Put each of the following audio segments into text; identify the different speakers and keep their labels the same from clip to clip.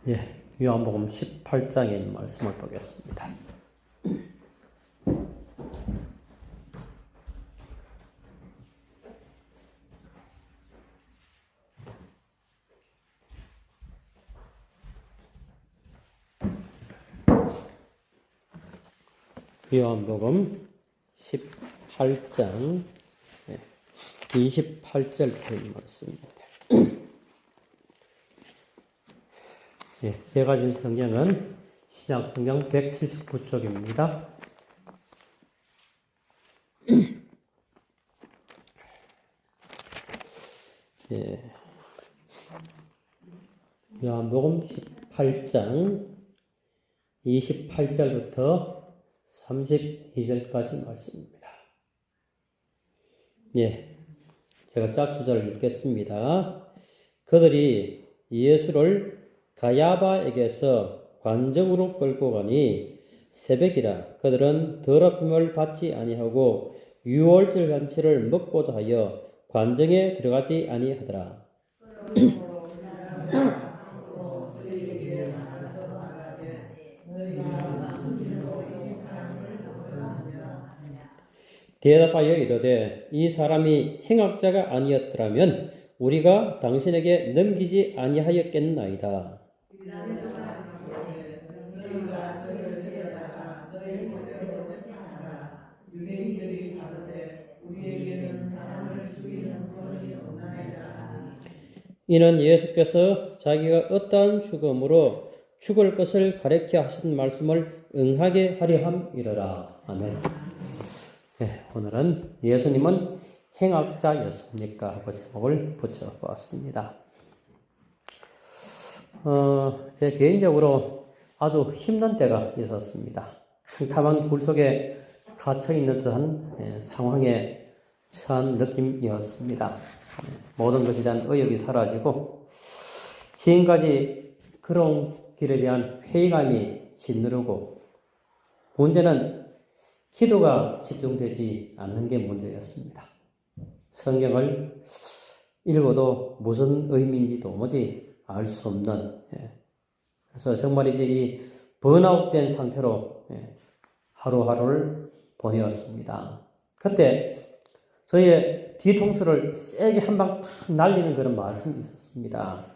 Speaker 1: 예, 요한복음 18장에 있는 말씀을 보겠습니다. 요한복음 18장 28절에 있는 말씀입니다. 예, 제가 가진 성경은 신약성경 179쪽입니다. 예, 요한복음 18장 28절부터 32절까지 말씀입니다. 예, 제가 짝수절을 읽겠습니다. 그들이 예수를 가야바에게서 관정으로 끌고 가니 새벽이라. 그들은 더럽힘을 받지 아니하고 유월절 잔치를 먹고자 하여 관정에 들어가지 아니하더라. 대답하여 이르되 이 사람이 행악자가 아니었더라면 우리가 당신에게 넘기지 아니하였겠나이다. 이는 예수께서 자기가 어떠한 죽음으로 죽을 것을 가르쳐 하신 말씀을 응하게 하려 함이러라. 아멘. 네, 오늘은 예수님은 행악자였습니까? 하고 제목을 붙여보았습니다. 제 개인적으로 아주 힘든 때가 있었습니다. 캄캄한 굴 속에 갇혀있는 듯한 상황에 처한 느낌이었습니다. 모든 것에 대한 의욕이 사라지고 지금까지 걸어온 길에 대한 회의감이 짓누르고 문제는 기도가 집중되지 않는 게 문제였습니다. 성경을 읽어도 무슨 의미인지 도무지 알 수 없는, 그래서 정말이지 이 번아웃된 상태로 하루하루를 보내었습니다. 그때 저의 뒤통수를 세게 한 방 탁 날리는 그런 말씀이 있었습니다.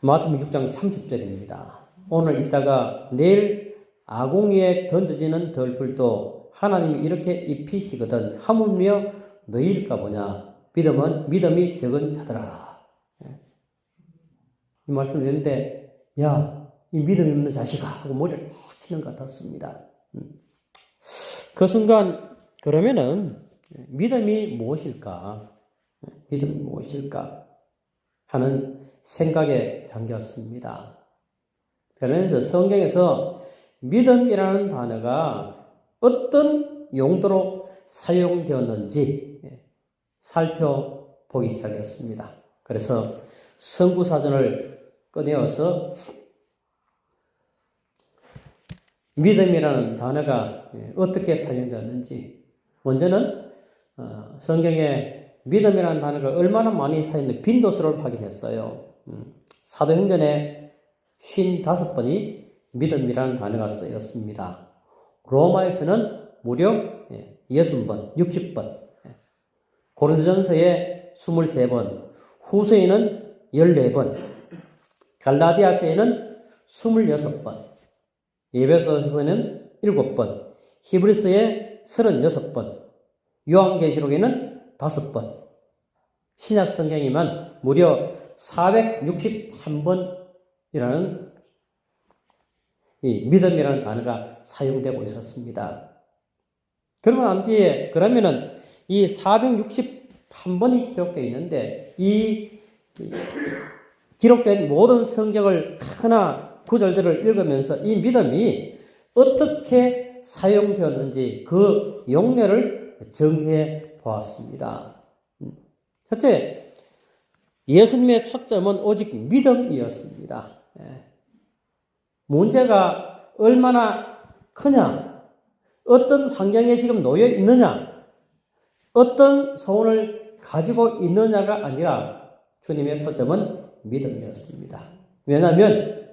Speaker 1: 마태복음 6장 30절입니다. 오늘 있다가 내일 아궁이에 던져지는 덜불도 하나님이 이렇게 입히시거든 하물며 너희일까 보냐. 믿음이 적은 자들아. 이 말씀을 듣는데 야, 이 믿음이 없는 자식아 하고 머리를 푹 치는 것 같았습니다. 그 순간 그러면은 믿음이 무엇일까? 믿음이 무엇일까? 하는 생각에 잠겼습니다. 그러면서 성경에서 믿음이라는 단어가 어떤 용도로 사용되었는지 살펴보기 시작했습니다. 그래서 성구사전을 꺼내어서 믿음이라는 단어가 어떻게 사용되었는지, 먼저는 성경에 믿음이라는 단어가 얼마나 많이 사용되는 빈도수를 확인했어요. 사도행전에 55번이 믿음이라는 단어가 쓰였습니다. 로마에서는 무려 60번, 60번, 고린도전서에 23번, 후서에는 14번, 갈라디아서에는 26번, 에베소서에는 7번, 히브리서에 36번, 요한계시록에는 5번, 신약 성경에만 무려 461번이라는 이 믿음이라는 단어가 사용되고 있었습니다. 그러고 난 뒤에 그러면은 이 461번이 기록되어 있는데 이 기록된 모든 성경을 하나 구절들을 읽으면서 이 믿음이 어떻게 사용되었는지 그 용례를 정리해 보았습니다. 첫째, 예수님의 초점은 오직 믿음이었습니다. 문제가 얼마나 크냐, 어떤 환경에 지금 놓여 있느냐, 어떤 소원을 가지고 있느냐가 아니라 주님의 초점은 믿음이었습니다. 왜냐하면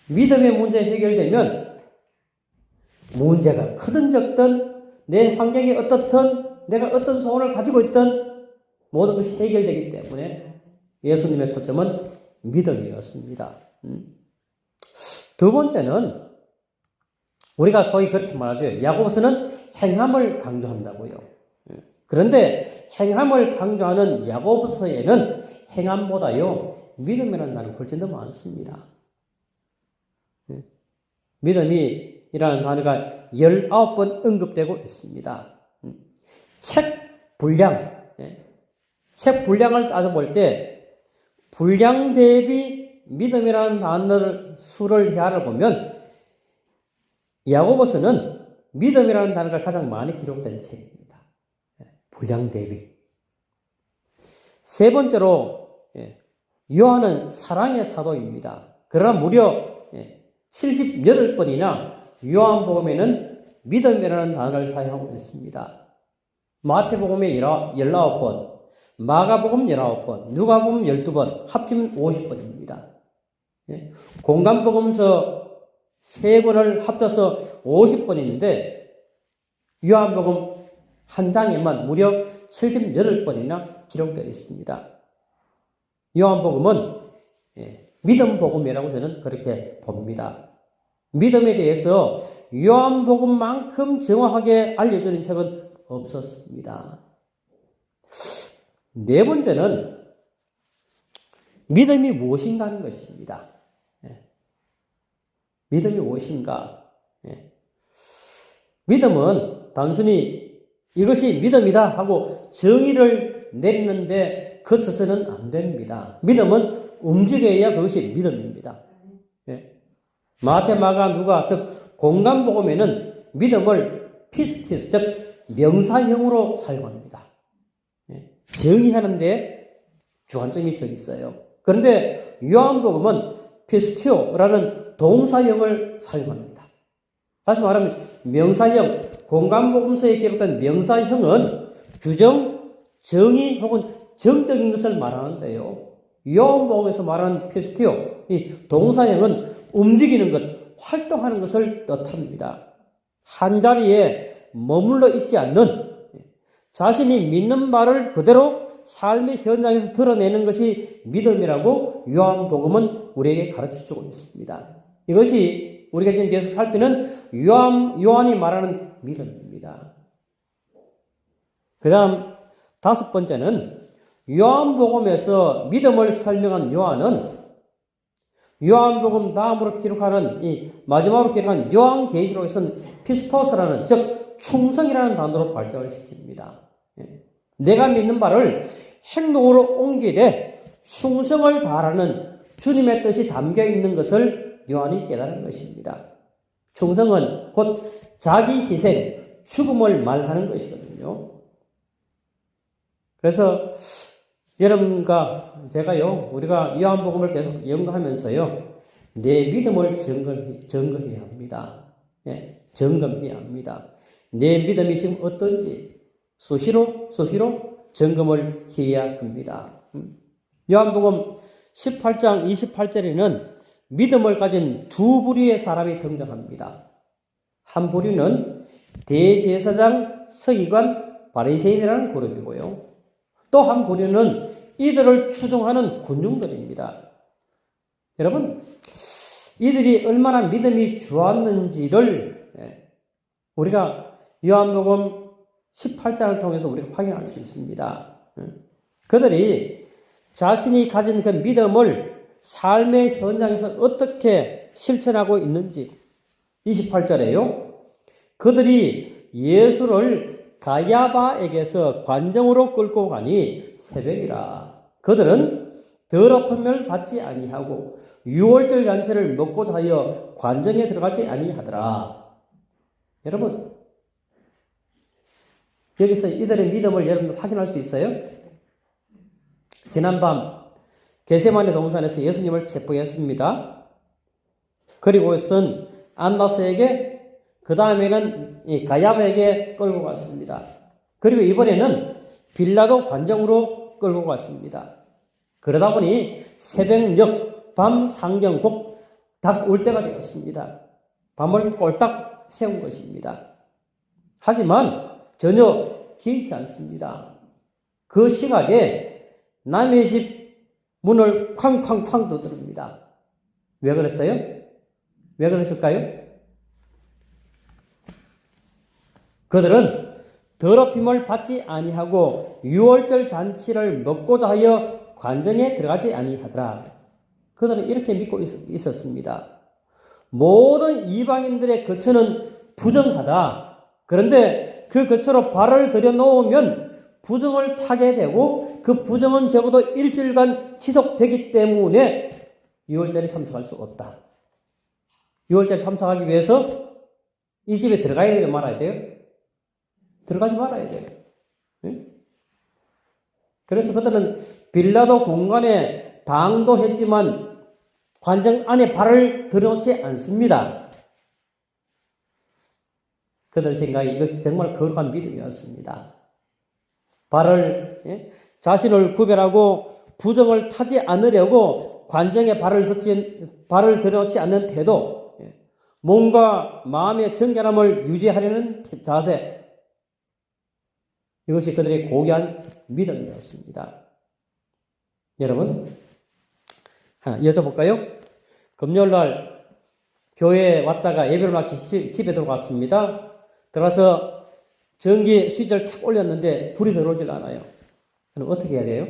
Speaker 1: 믿음의 문제 해결되면 문제가 크든 적든 내 환경이 어떻든 내가 어떤 소원을 가지고 있든 모든 것이 해결되기 때문에 예수님의 초점은 믿음이었습니다. 두 번째는 우리가 소위 그렇게 말하죠. 야고보서는 행함을 강조한다고요. 그런데 행함을 강조하는 야고보서에는 행함보다요 믿음이라는 단어가 훨씬 더 많습니다. 믿음이라는 단어가 19번 언급되고 있습니다. 책 분량을 따져볼 때 분량 대비 믿음이라는 단어를 수를 헤아려 보면 야고보서는 믿음이라는 단어가 가장 많이 기록된 책입니다. 분량 대비. 세 번째로 요한은 사랑의 사도입니다. 그러나 무려 78번이나 요한복음에는 믿음이라는 단어를 사용하고 있습니다. 마태복음에 19번, 마가복음 19번, 누가복음 12번, 합치면 50번입니다. 공간복음서 3권을 합쳐서 50번인데 요한복음 한 장에만 무려 78번이나 기록되어 있습니다. 요한복음은 믿음복음이라고 저는 그렇게 봅니다. 믿음에 대해서 요한복음만큼 정확하게 알려주는 책은 없었습니다. 네 번째는 믿음이 무엇인가 하는 것입니다. 믿음이 무엇인가? 믿음은 단순히 이것이 믿음이다 하고 정의를 내리는데 그쳐서는 안 됩니다. 믿음은 움직여야 그것이 믿음입니다. 마태, 마가, 누가, 즉 공간복음에는 믿음을 피스티스, 즉 명사형으로 사용합니다. 정의하는데 주관점이 좀 있어요. 그런데 요한복음은 피스티오라는 동사형을 사용합니다. 다시 말하면 명사형, 공간복음서에 기록된 명사형은 규정, 정의 혹은 정적인 것을 말하는데요. 요한복음에서 말하는 피스티오, 이 동사형은 움직이는 것, 활동하는 것을 뜻합니다. 한 자리에 머물러 있지 않는, 자신이 믿는 바를 그대로 삶의 현장에서 드러내는 것이 믿음이라고 요한복음은 우리에게 가르쳐주고 있습니다. 이것이 우리가 지금 계속 살피는 요한이 말하는 믿음입니다. 그 다음 5번째는 요한복음에서 믿음을 설명한 요한은 요한복음 다음으로 기록하는 이 마지막으로 기록한 요한계시록에서는 피스토스라는 즉 충성이라는 단어로 발전을 시킵니다. 내가 믿는 바를 행동으로 옮기되 충성을 다하라는 주님의 뜻이 담겨 있는 것을 요한이 깨달은 것입니다. 충성은 곧 자기 희생, 죽음을 말하는 것이거든요. 그래서 여러분과 제가요, 우리가 요한복음을 계속 연구하면서요, 내 믿음을 점검해야 합니다. 점검해야 합니다. 내 믿음이 지금 어떤지 수시로 점검을 해야 합니다. 요한복음 18장 28절에는 믿음을 가진 두 부류의 사람이 등장합니다. 한 부류는 대제사장, 서기관, 바리새인이라는 그룹이고요. 또 한 부류는 이들을 추종하는 군중들입니다. 여러분, 이들이 얼마나 믿음이 좋았는지를 우리가 요한복음 18장을 통해서 우리가 확인할 수 있습니다. 그들이 자신이 가진 그 믿음을 삶의 현장에서 어떻게 실천하고 있는지 28절에요. 그들이 예수를 가야바에게서 관정으로 끌고 가니 새벽이라. 그들은 더럽힘을 받지 아니하고 유월절 잔치를 먹고자 하여 관정에 들어가지 아니하더라. 여러분, 여기서 이들의 믿음을 여러분 확인할 수 있어요? 지난밤 겟세마네 동산에서 예수님을 체포했습니다. 그리고선 안나스에게, 그 다음에는 가야바에게 끌고 갔습니다. 그리고 이번에는 빌라도 관정으로 끌고 갔습니다. 그러다 보니 새벽녘 밤 상경곡 딱 올 때가 되었습니다. 밤을 꼴딱 세운 것입니다. 하지만 전혀 길지 않습니다. 그 시각에 남의 집 문을 쾅쾅쾅 두드립니다. 왜 그랬어요? 왜 그랬을까요? 그들은 더럽힘을 받지 아니하고 유월절 잔치를 먹고자 하여 관정에 들어가지 아니하더라. 그들은 이렇게 믿고 있었습니다. 모든 이방인들의 거처는 부정하다. 그런데 그 거처로 발을 들여놓으면 부정을 타게 되고 그 부정은 적어도 일주일간 지속되기 때문에 유월절에 참석할 수 없다. 유월절에 참석하기 위해서 이 집에 들어가야 돼요? 말아야 돼요? 들어가지 말아야 돼요. 응? 그래서 그들은 빌라도 공간에 당도했지만 관정 안에 발을 들여놓지 않습니다. 그들 생각에 이것이 정말 거룩한 믿음이었습니다. 자신을 구별하고 부정을 타지 않으려고 관정에 발을 들여놓지 않는 태도, 몸과 마음의 정결함을 유지하려는 자세, 이것이 그들의 고귀한 믿음이었습니다. 여러분, 하나 여쭤볼까요? 금요일날 교회에 왔다가 예배를 마치 집에 들어갔습니다. 들어가서 전기 스위치를 탁 올렸는데 불이 들어오질 않아요. 그럼 어떻게 해야 돼요?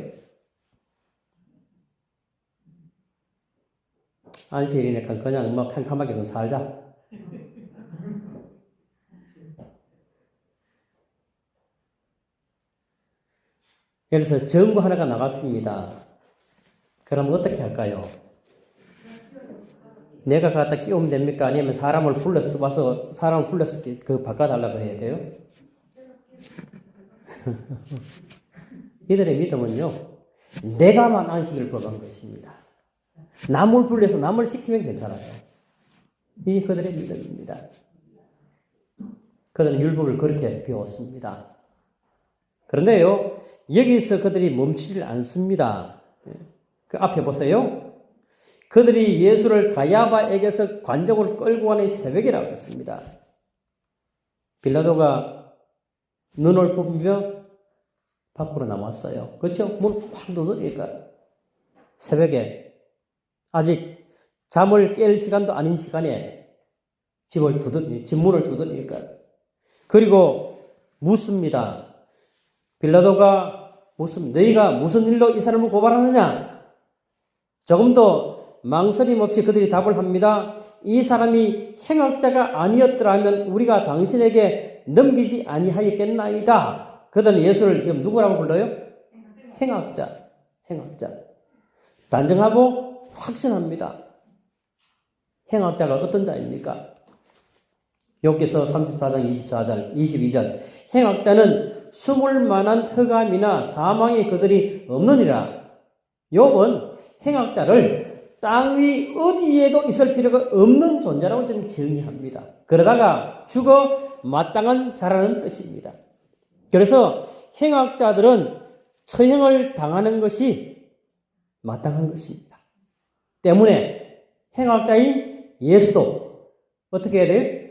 Speaker 1: 안식일이니까 그냥 캄캄하게 살자. 예를 들어서 전구 하나가 나갔습니다. 그럼 어떻게 할까요? 내가 갖다 끼우면 됩니까? 아니면 사람을 불러서 바꿔달라고 해야 돼요? 이들의 믿음은요, 내가만 안식을 범한 것입니다. 남을 불러서 남을 시키면 괜찮아요. 이게 그들의 믿음입니다. 그들은 율법을 그렇게 배웠습니다. 그런데요, 여기서 그들이 멈추질 않습니다. 그 앞에 보세요. 그들이 예수를 가야바에게서 관적으로 끌고 가는 새벽이라고 했습니다. 빌라도가 눈을 부비며 밖으로 나왔어요. 그렇죠? 문 확 두드리니까 새벽에 아직 잠을 깰 시간도 아닌 시간에 집 문을 두드리니까. 그리고 묻습니다. 빌라도가 묻습니다. 너희가 무슨 일로 이 사람을 고발하느냐? 조금도 망설임 없이 그들이 답을 합니다. 이 사람이 행악자가 아니었더라면 우리가 당신에게 넘기지 아니하였겠나이다. 그들은 예수를 지금 누구라고 불러요? 행악자. 단정하고 확신합니다. 행악자가 어떤 자입니까? 욥기서 34장 22절 행악자는 숨을 만한 흑암이나 사망의 그들이 없느니라. 욥은 행악자를 땅 위 어디에도 있을 필요가 없는 존재라고 좀 정의합니다. 그러다가 죽어 마땅한 자라는 뜻입니다. 그래서 행악자들은 처형을 당하는 것이 마땅한 것입니다. 때문에 행악자인 예수도 어떻게 해야 돼요?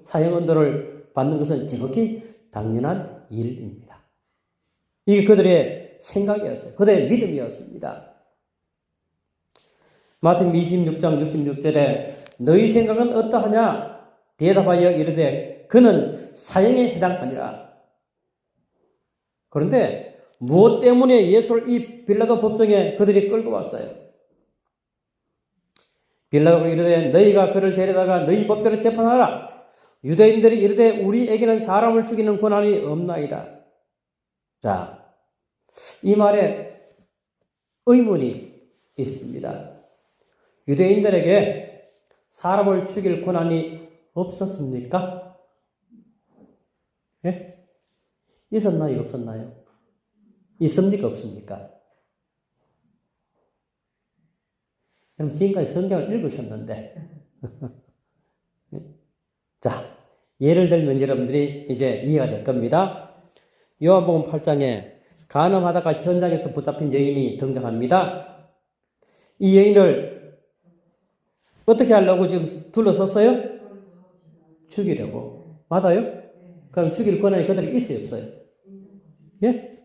Speaker 1: 사형언도를 받는 것은 지극히 당연한 일입니다. 이게 그들의 생각이었어요. 그들의 믿음이었습니다. 마태복음 26장 66절에 너희 생각은 어떠하냐? 대답하여 이르되 그는 사형에 해당하니라. 그런데 무엇 때문에 예수를 이 빌라도 법정에 그들이 끌고 왔어요? 빌라도가 이르되 너희가 그를 데려다가 너희 법대로 재판하라. 유대인들이 이르되 우리에게는 사람을 죽이는 권한이 없나이다. 자, 이 말에 의문이 있습니다. 유대인들에게 사람을 죽일 권한이 없었습니까? 예? 있었나요? 없었나요? 있습니까? 없습니까? 그럼 지금까지 성경을 읽으셨는데 자, 예를 들면 여러분들이 이제 이해가 될 겁니다. 요한복음 8장에 간음하다가 현장에서 붙잡힌 여인이 등장합니다. 이 여인을 어떻게 하려고 지금 둘러섰어요? 죽이려고. 맞아요? 그럼 죽일 권한이 그들에게 있어요, 없어요? 예?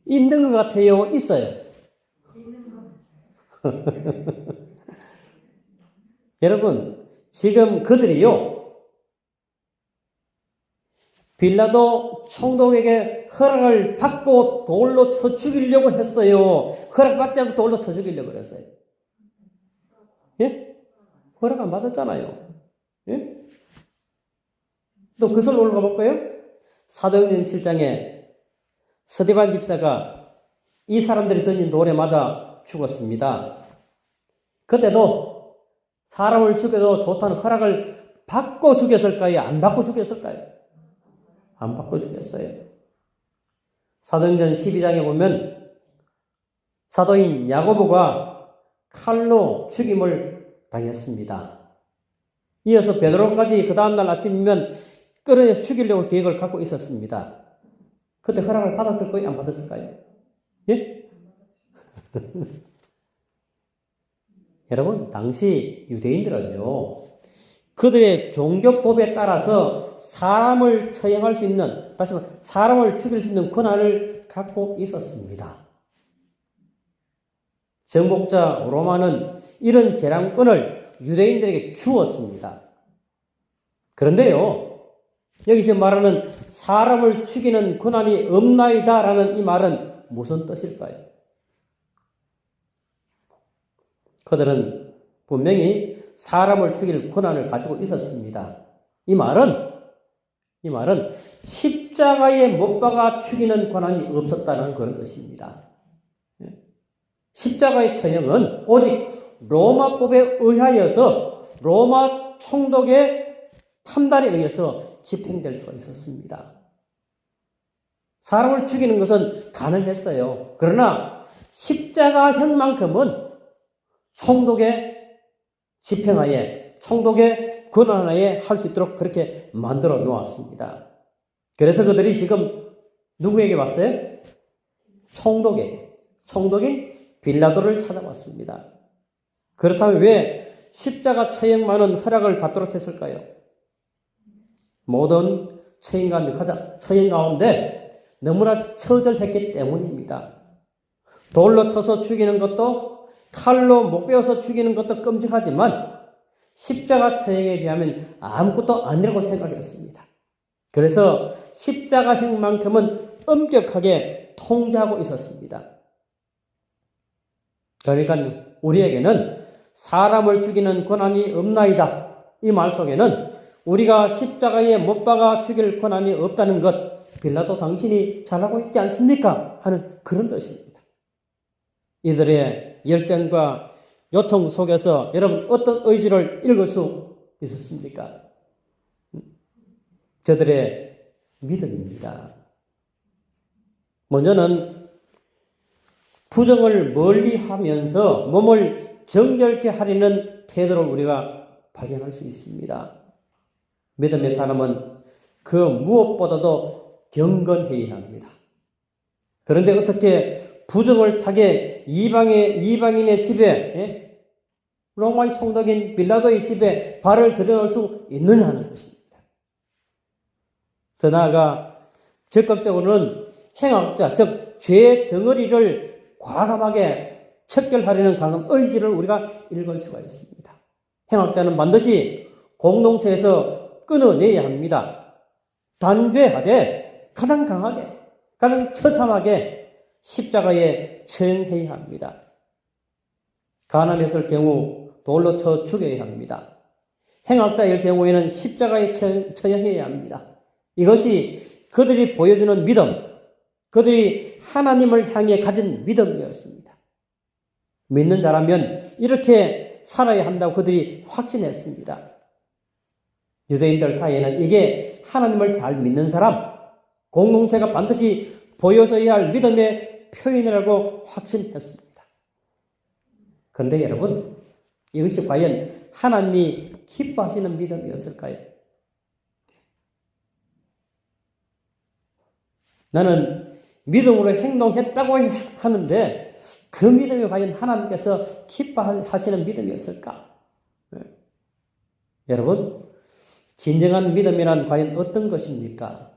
Speaker 1: 있는 것 같아요? 있어요? 여러분, 지금 그들이요, 빌라도 총독에게 허락을 받고 돌로 쳐 죽이려고 했어요. 허락받지 않고 돌로 쳐 죽이려고 그랬어요. 예? 허락 안 받았잖아요. 예? 또 그걸 올라가 볼까요? 사도행전 7장에 스데반 집사가 이 사람들이 던진 돌에 맞아 죽었습니다. 그때도 사람을 죽여도 좋다는 허락을 받고 죽였을까요? 안 받고 죽였을까요? 안 받고 죽였어요. 사도행전 12장에 보면 사도인 야고보가 칼로 죽임을 당했습니다. 이어서 베드로까지 그 다음날 아침이면 끌어내서 죽이려고 계획을 갖고 있었습니다. 그때 허락을 받았을까요? 안 받았을까요? 예? 여러분, 당시 유대인들은요, 그들의 종교법에 따라서 사람을 처형할 수 있는, 다시 말해 사람을 죽일 수 있는 권한을 갖고 있었습니다. 정복자 로마는 이런 재량권을 유대인들에게 주었습니다. 그런데요, 여기 지금 말하는 사람을 죽이는 권한이 없나이다라는 이 말은 무슨 뜻일까요? 그들은 분명히 사람을 죽일 권한을 가지고 있었습니다. 이 말은 십자가에 못 박아 죽이는 권한이 없었다는 그런 뜻입니다. 십자가의 처형은 오직 로마법에 의하여서 로마 총독의 판단에 의해서 집행될 수가 있었습니다. 사람을 죽이는 것은 가능했어요. 그러나 십자가형만큼은 총독의 집행하에, 총독의 권한하에 할 수 있도록 그렇게 만들어 놓았습니다. 그래서 그들이 지금 누구에게 왔어요? 총독인 빌라도를 찾아왔습니다. 그렇다면 왜 십자가 처형만은 허락을 받도록 했을까요? 모든 처형 가운데 너무나 처절했기 때문입니다. 돌로 쳐서 죽이는 것도 칼로 목 베어서 죽이는 것도 끔찍하지만 십자가 처형에 비하면 아무것도 아니라고 생각했습니다. 그래서 십자가형만큼은 엄격하게 통제하고 있었습니다. 그러니까 우리에게는 사람을 죽이는 권한이 없나이다. 이 말 속에는 우리가 십자가에 못 박아 죽일 권한이 없다는 것, 빌라도 당신이 잘하고 있지 않습니까? 하는 그런 뜻입니다. 이들의 열정과 요청 속에서 여러분 어떤 의지를 읽을 수 있었습니까? 저들의 믿음입니다. 먼저는 부정을 멀리하면서 몸을 정결케 하려는 태도를 우리가 발견할 수 있습니다. 믿음의 사람은 그 무엇보다도 경건해야 합니다. 그런데 어떻게 부정을 타게 이방인의 집에, 로마의 총독인 빌라도의 집에 발을 들여놓을 수 있느냐 하는 것입니다. 더 나아가 적극적으로는 행악자, 즉 죄의 덩어리를 과감하게 척결하려는 강한 의지를 우리가 읽을 수가 있습니다. 행악자는 반드시 공동체에서 끊어내야 합니다. 단죄하되 가장 강하게, 가장 처참하게 십자가에 처형해야 합니다. 가늠했을 경우 돌로 쳐 죽여야 합니다. 행악자일 경우에는 십자가에 처형해야 합니다. 이것이 그들이 보여주는 믿음, 그들이 하나님을 향해 가진 믿음이었습니다. 믿는 자라면 이렇게 살아야 한다고 그들이 확신했습니다. 유대인들 사이에는 이게 하나님을 잘 믿는 사람, 공동체가 반드시 보여줘야 할 믿음의 표현이라고 확신했습니다. 그런데 여러분, 이것이 과연 하나님이 기뻐하시는 믿음이었을까요? 나는 믿음으로 행동했다고 하는데 그 믿음이 과연 하나님께서 기뻐하시는 믿음이었을까? 여러분, 진정한 믿음이란 과연 어떤 것입니까?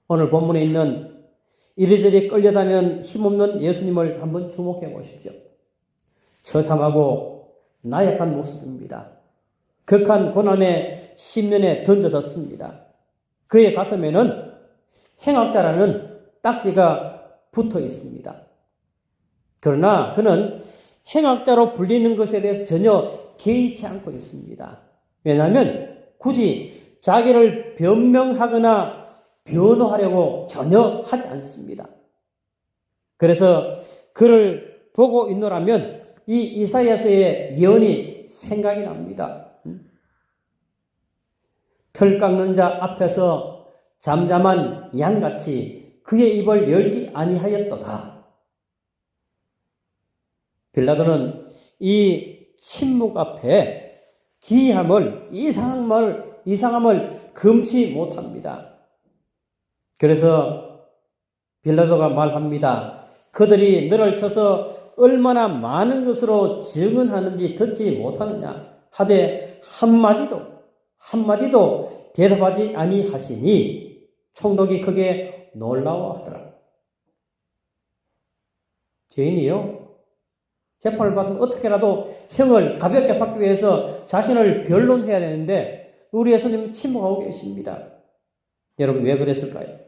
Speaker 1: 오늘 본문에 있는 이리저리 끌려다니는 힘없는 예수님을 한번 주목해 보십시오. 처참하고 나약한 모습입니다. 극한 고난의 심연에 던져졌습니다. 그의 가슴에는 행악자라는 딱지가 붙어 있습니다. 그러나 그는 행악자로 불리는 것에 대해서 전혀 개의치 않고 있습니다. 왜냐하면 굳이 자기를 변명하거나 변호하려고 전혀 하지 않습니다. 그래서 그를 보고 있노라면 이 이사야서의 예언이 생각이 납니다. 털 깎는 자 앞에서 잠잠한 양같이 그의 입을 열지 아니하였도다. 빌라도는 이 침묵 앞에 기이함을, 이상함을 금치 못합니다. 그래서 빌라도가 말합니다. 그들이 너를 쳐서 얼마나 많은 것으로 증언하는지 듣지 못하느냐 하되 한마디도 대답하지 아니하시니 총독이 크게 놀라워하더라. 죄인이요, 재판을 받으면 어떻게라도 형을 가볍게 받기 위해서 자신을 변론해야 되는데 우리 예수님은 침묵하고 계십니다. 여러분, 왜 그랬을까요?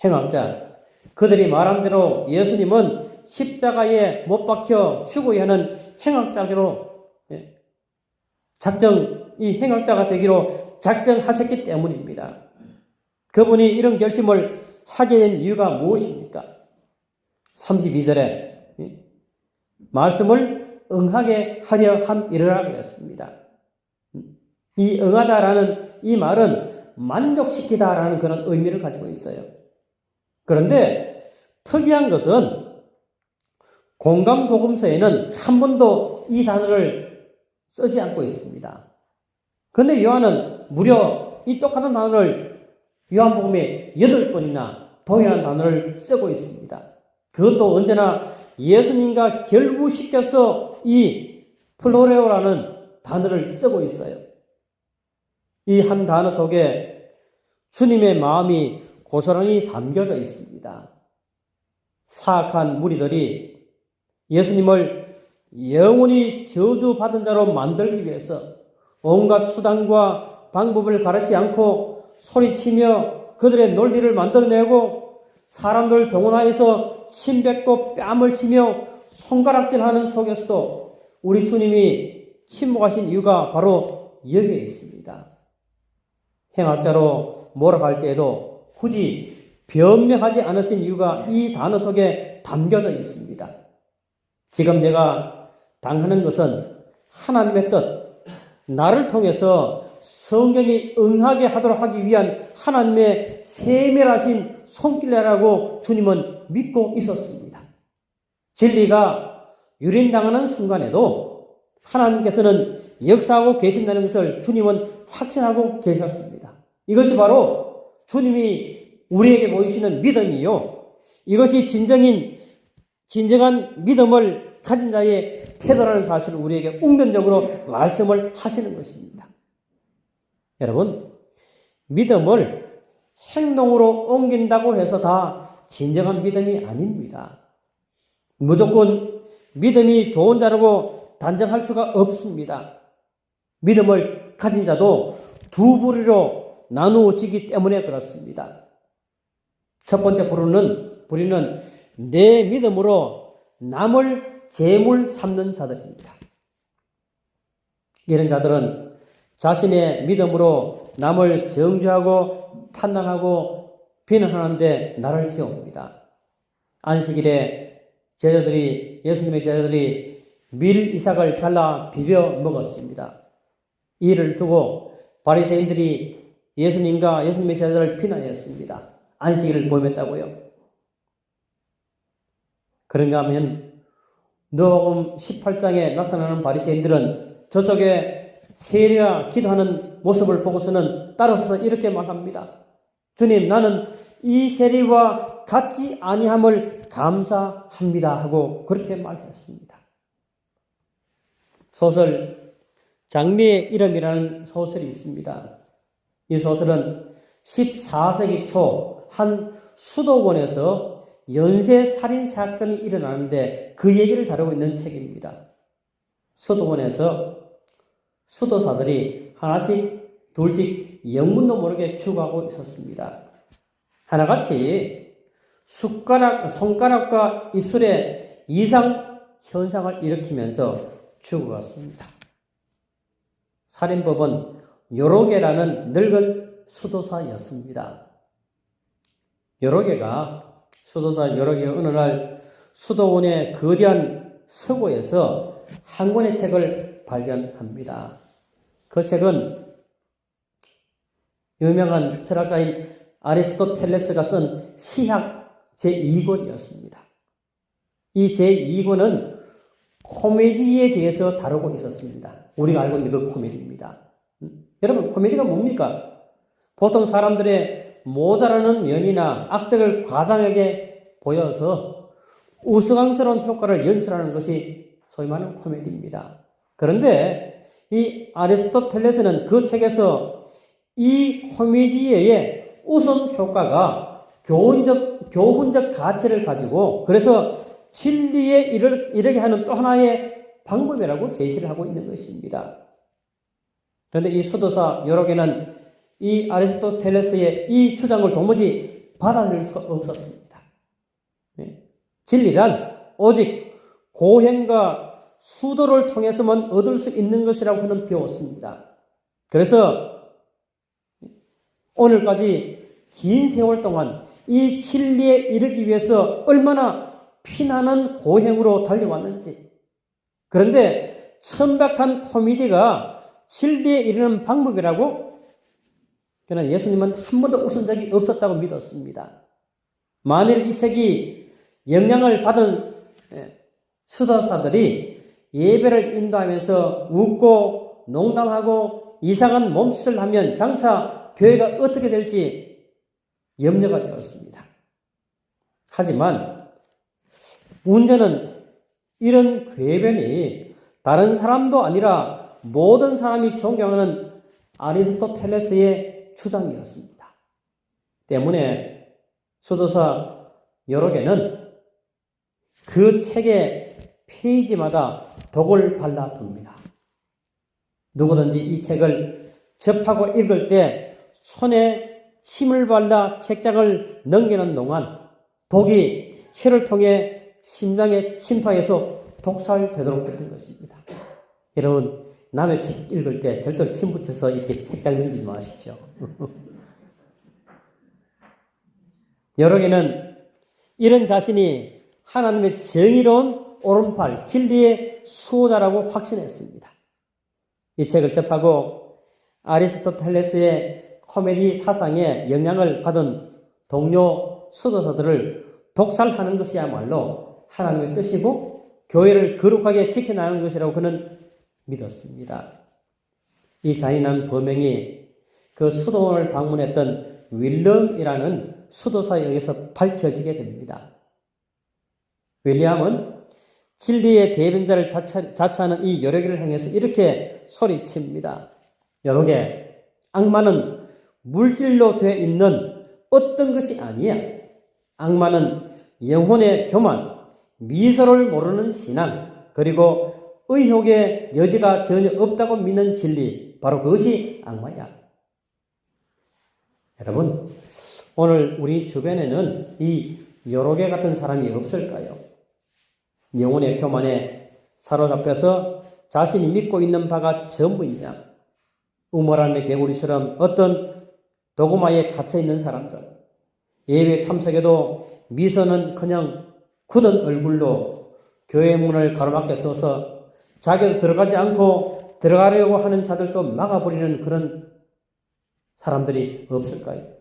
Speaker 1: 행악자, 그들이 말한 대로 예수님은 십자가에 못 박혀 죽어야 하는 행악자로 이 행악자가 되기로 작정하셨기 때문입니다. 그분이 이런 결심을 하게 된 이유가 무엇입니까? 32절에 말씀을 응하게 하려 함이라 그랬습니다. 이 응하다라는 이 말은 만족시키다라는 그런 의미를 가지고 있어요. 그런데 특이한 것은 공강복음서에는 한 번도 이 단어를 쓰지 않고 있습니다. 그런데 요한은 무려 이 똑같은 단어를 요한복음에 8번이나 동일한 단어를 쓰고 있습니다. 그것도 언제나 예수님과 결부시켜서 이 플로레오라는 단어를 쓰고 있어요. 이 한 단어 속에 주님의 마음이 고스란히 담겨져 있습니다. 사악한 무리들이 예수님을 영원히 저주받은 자로 만들기 위해서 온갖 수단과 방법을 가르치 않고 소리치며 그들의 논리를 만들어내고 사람들 동원하여서 침뱉고 뺨을 치며 손가락질하는 속에서도 우리 주님이 침묵하신 이유가 바로 여기에 있습니다. 행악자로 몰아갈 때에도 굳이 변명하지 않으신 이유가 이 단어 속에 담겨져 있습니다. 지금 내가 당하는 것은 하나님의 뜻, 나를 통해서 성경이 응하게 하도록 하기 위한 하나님의 세밀하신 손길이라고 주님은 믿고 있었습니다. 진리가 유린당하는 순간에도 하나님께서는 역사하고 계신다는 것을 주님은 확신하고 계셨습니다. 이것이 바로 주님이 우리에게 보이시는 믿음이요, 이것이 진정한 믿음을 가진 자의 태도라는 사실을 우리에게 웅변적으로 말씀을 하시는 것입니다. 여러분, 믿음을 행동으로 옮긴다고 해서 다 진정한 믿음이 아닙니다. 무조건 믿음이 좋은 자라고 단정할 수가 없습니다. 믿음을 가진 자도 두 부류로 나누어지기 때문에 그렇습니다. 첫 번째 부류는 내 믿음으로 남을 제물 삼는 자들입니다. 이런 자들은 자신의 믿음으로 남을 정죄하고 판단하고 비난하는데 나를 세웁니다. 안식일에 예수님의 제자들이 밀 이삭을 잘라 비벼 먹었습니다. 이를 두고 바리새인들이 예수님과 예수님의 제자들을 비난했습니다. 안식일을 범했다고요. 그런가 하면 누가복음 18장에 나타나는 바리새인들은 저쪽에 세례와 기도하는 모습을 보고서는 따라서 이렇게 말합니다. 주님, 나는 이 세례와 같지 아니함을 감사합니다 하고 그렇게 말했습니다. 소설 장미의 이름이라는 소설이 있습니다. 이 소설은 14세기 초 한 수도원에서 연쇄 살인 사건이 일어나는데 그 얘기를 다루고 있는 책입니다. 수도원에서 수도사들이 하나씩 둘씩 영문도 모르게 죽어가고 있었습니다. 하나같이 손가락과 입술에 이상 현상을 일으키면서 죽어갔습니다. 살인법은 요로게라는 늙은 수도사였습니다. 수도사 요로게가 어느 날 수도원의 거대한 서고에서 한 권의 책을 발견합니다. 그 책은 유명한 철학가인 아리스토텔레스가 쓴 시학 제2권이었습니다. 이 제2권은 코미디에 대해서 다루고 있었습니다. 우리가 알고 있는 그 코미디입니다. 여러분, 코미디가 뭡니까? 보통 사람들의 모자라는 면이나 악덕을 과장하게 보여서 우스꽝스러운 효과를 연출하는 것이 소위 말하는 코미디입니다. 그런데 이 아리스토텔레스는 그 책에서 이 코미디의 우선 효과가 교훈적 가치를 가지고 그래서 진리에 이르게 하는 또 하나의 방법이라고 제시를 하고 있는 것입니다. 그런데 이 수도사 요로게는 이 아리스토텔레스의 이 주장을 도무지 받아들일 수가 없었습니다. 진리란 오직 고행과 수도를 통해서만 얻을 수 있는 것이라고 그는 배웠습니다. 그래서 오늘까지 긴 세월 동안 이 진리에 이르기 위해서 얼마나 피나는 고행으로 달려왔는지. 그런데 천박한 코미디가 진리에 이르는 방법이라고 그러나 예수님은 한 번도 웃은 적이 없었다고 믿었습니다. 만일 이 책이 영향을 받은 수도사들이 예배를 인도하면서 웃고 농담하고 이상한 몸짓을 하면 장차 교회가 어떻게 될지 염려가 되었습니다. 하지만 문제는 이런 궤변이 다른 사람도 아니라 모든 사람이 존경하는 아리스토텔레스의 주장이었습니다. 때문에 수도사 요로게는 그 책의 페이지마다 독을 발라둡니다. 누구든지 이 책을 접하고 읽을 때 손에 침을 발라 책장을 넘기는 동안 독이 혀를 통해 심장에 침투해서 독살되도록 했던 것입니다. 여러분, 남의 책 읽을 때 절대로 침 붙여서 이렇게 책장 넘기지 마십시오. 요로게는 이런 자신이 하나님의 정의로운 오른팔, 진리의 수호자라고 확신했습니다. 이 책을 접하고 아리스토텔레스의 코미디 사상에 영향을 받은 동료 수도사들을 독살하는 것이야말로 하나님의 뜻이고 교회를 거룩하게 지켜나가는 것이라고 그는 믿었습니다. 이 잔인한 범행이 그 수도원을 방문했던 윌럼이라는 수도사에 의해서 밝혀지게 됩니다. 윌리엄은 진리의 대변자를 자처하는 이 요로게를 향해서 이렇게 소리칩니다. 요로게, 악마는 물질로 되어 있는 어떤 것이 아니야. 악마는 영혼의 교만, 미소를 모르는 신앙, 그리고 의혹의 여지가 전혀 없다고 믿는 진리, 바로 그것이 악마야. 여러분, 오늘 우리 주변에는 이 요로게 같은 사람이 없을까요? 영혼의 교만에 사로잡혀서 자신이 믿고 있는 바가 전부이냐? 우물 안의 개구리처럼 어떤 도구마에 갇혀있는 사람들, 예배 참석에도 미소는커녕 굳은 얼굴로 교회 문을 가로막게 서서 자기도 들어가지 않고 들어가려고 하는 자들도 막아버리는 그런 사람들이 없을까요?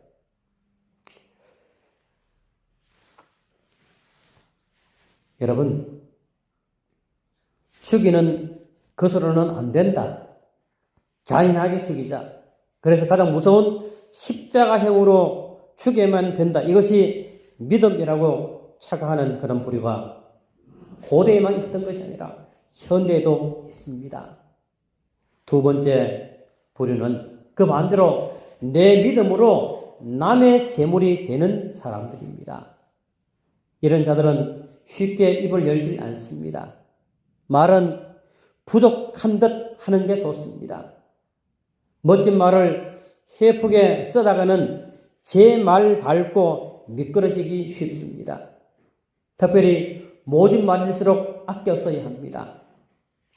Speaker 1: 여러분, 죽이는 것으로는 안 된다. 잔인하게 죽이자. 그래서 가장 무서운 십자가형으로 죽여야만 된다. 이것이 믿음이라고 착각하는 그런 부류가 고대에만 있었던 것이 아니라 현대에도 있습니다. 두 번째 부류는 그 반대로 내 믿음으로 남의 재물이 되는 사람들입니다. 이런 자들은 쉽게 입을 열지 않습니다. 말은 부족한 듯 하는 게 좋습니다. 멋진 말을 해프게 써다가는 제 말 밟고 미끄러지기 쉽습니다. 특별히 모진 말일수록 아껴 써야 합니다.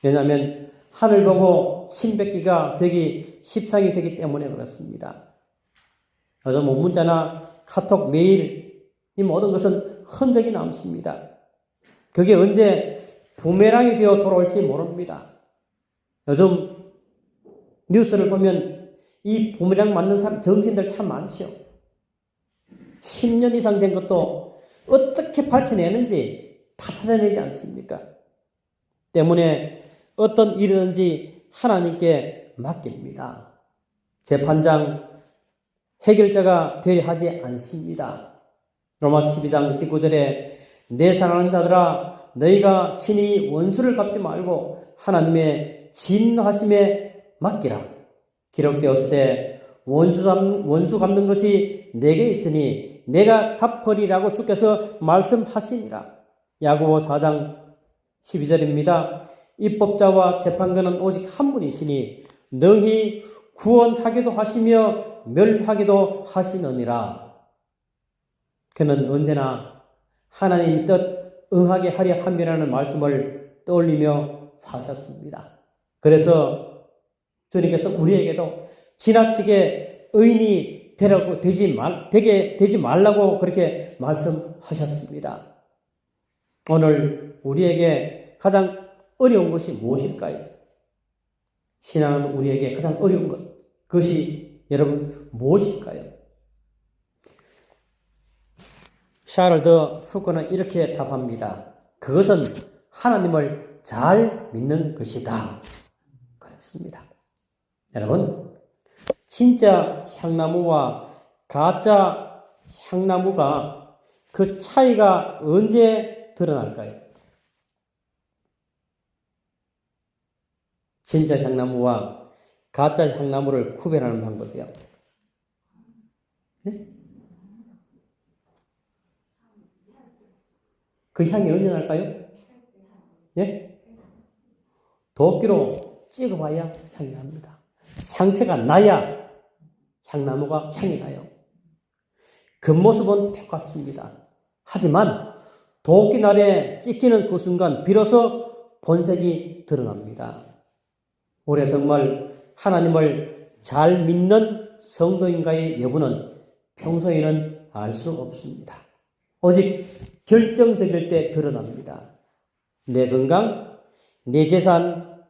Speaker 1: 왜냐하면 하늘 보고 침 뱉기가 되기 십상이 되기 때문에 그렇습니다. 요즘 문자나 카톡, 메일 이 모든 것은 흔적이 남습니다. 그게 언제 부메랑이 되어 돌아올지 모릅니다. 요즘 뉴스를 보면 이 부메랑 맞는 사람, 정치인들 참 많죠. 10년 이상 된 것도 어떻게 밝혀내는지 다 찾아내지 않습니까? 때문에 어떤 일이든지 하나님께 맡깁니다. 재판장, 해결자가 되려 하지 않습니다. 로마 12장 19절에 내 사랑하는 자들아 너희가 친히 원수를 갚지 말고 하나님의 진노하심에 맡기라. 기록되었으되 원수 갚는 것이 내게 있으니 내가 갚으리라고 주께서 말씀하시니라. 야고보 4장 12절입니다. 입법자와 재판관은 오직 한 분이시니 능히 구원하기도 하시며 멸하기도 하시느니라. 그는 언제나 하나님의 뜻 응하게 하려 함이라는 말씀을 떠올리며 사셨습니다. 그래서 주님께서 우리에게도 지나치게 의인이 되게 되지 말라고 그렇게 말씀하셨습니다. 오늘 우리에게 가장 어려운 것이 무엇일까요? 신앙은 우리에게 가장 어려운 것, 그것이 여러분 무엇일까요? 샤를드 후크는 이렇게 답합니다. 그것은 하나님을 잘 믿는 것이다. 그렇습니다. 여러분, 진짜 향나무와 가짜 향나무가 그 차이가 언제 드러날까요? 진짜 향나무와 가짜 향나무를 구별하는 방법이요. 네? 그 향이 언제 날까요? 예? 도끼로 찍어봐야 향이 납니다. 상처가 나야 향나무가 향이 나요. 겉모습은 똑같습니다. 하지만 도끼날에 찍히는 그 순간 비로소 본색이 드러납니다. 우리가 정말 하나님을 잘 믿는 성도인가의 여부는 평소에는 알 수 없습니다. 오직 결정적일 때 드러납니다. 내 건강, 내 재산,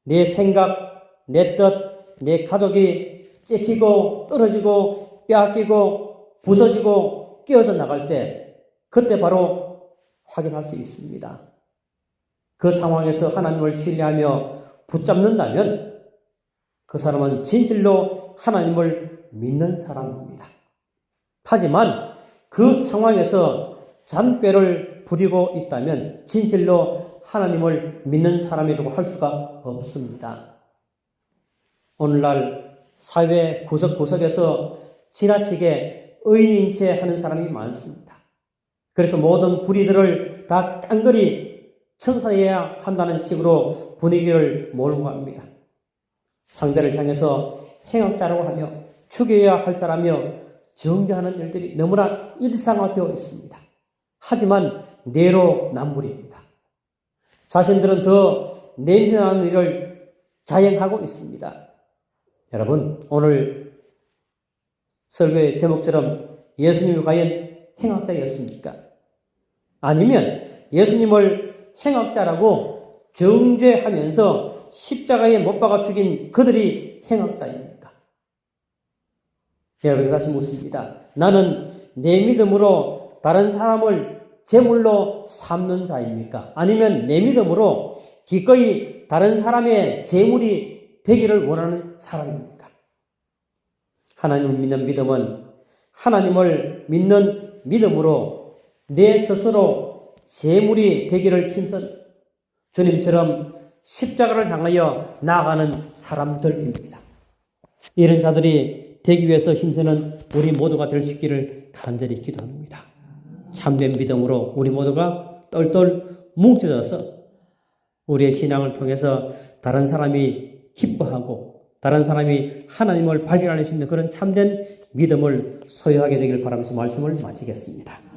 Speaker 1: 내 생각, 내 뜻, 내 가족이 찢기고 떨어지고 빼앗기고 부서지고 끼어져 나갈 때 그때 바로 확인할 수 있습니다. 그 상황에서 하나님을 신뢰하며 붙잡는다면 그 사람은 진실로 하나님을 믿는 사람입니다. 하지만 그 상황에서 잔꾀를 부리고 있다면 진실로 하나님을 믿는 사람이라고 할 수가 없습니다. 오늘날 사회 구석구석에서 지나치게 의인인 채 하는 사람이 많습니다. 그래서 모든 불의들을 다 깡그리 청산해야 한다는 식으로 분위기를 몰고 갑니다. 상대를 향해서 행악자라고 하며 죽여야 할 자라며 정죄하는 일들이 너무나 일상화되어 있습니다. 하지만 내로남불입니다. 자신들은 더 냄새나는 일을 자행하고 있습니다. 여러분, 오늘 설교의 제목처럼 예수님이 과연 행악자였습니까? 아니면 예수님을 행악자라고 정죄하면서 십자가에 못 박아 죽인 그들이 행악자입니까? 여러분, 다시 묻습니다. 나는 내 믿음으로 다른 사람을 제물로 삼는 자입니까? 아니면 내 믿음으로 기꺼이 다른 사람의 제물이 되기를 원하는 사람입니까? 하나님을 믿는 믿음은 하나님을 믿는 믿음으로 내 스스로 제물이 되기를 힘쓴 주님처럼 십자가를 향하여 나아가는 사람들입니다. 이런 자들이 되기 위해서 힘쓰는 우리 모두가 될 수 있기를 간절히 기도합니다. 참된 믿음으로 우리 모두가 똘똘 뭉쳐져서 우리의 신앙을 통해서 다른 사람이 기뻐하고 다른 사람이 하나님을 발견할 수 있는 그런 참된 믿음을 소유하게 되길 바라면서 말씀을 마치겠습니다.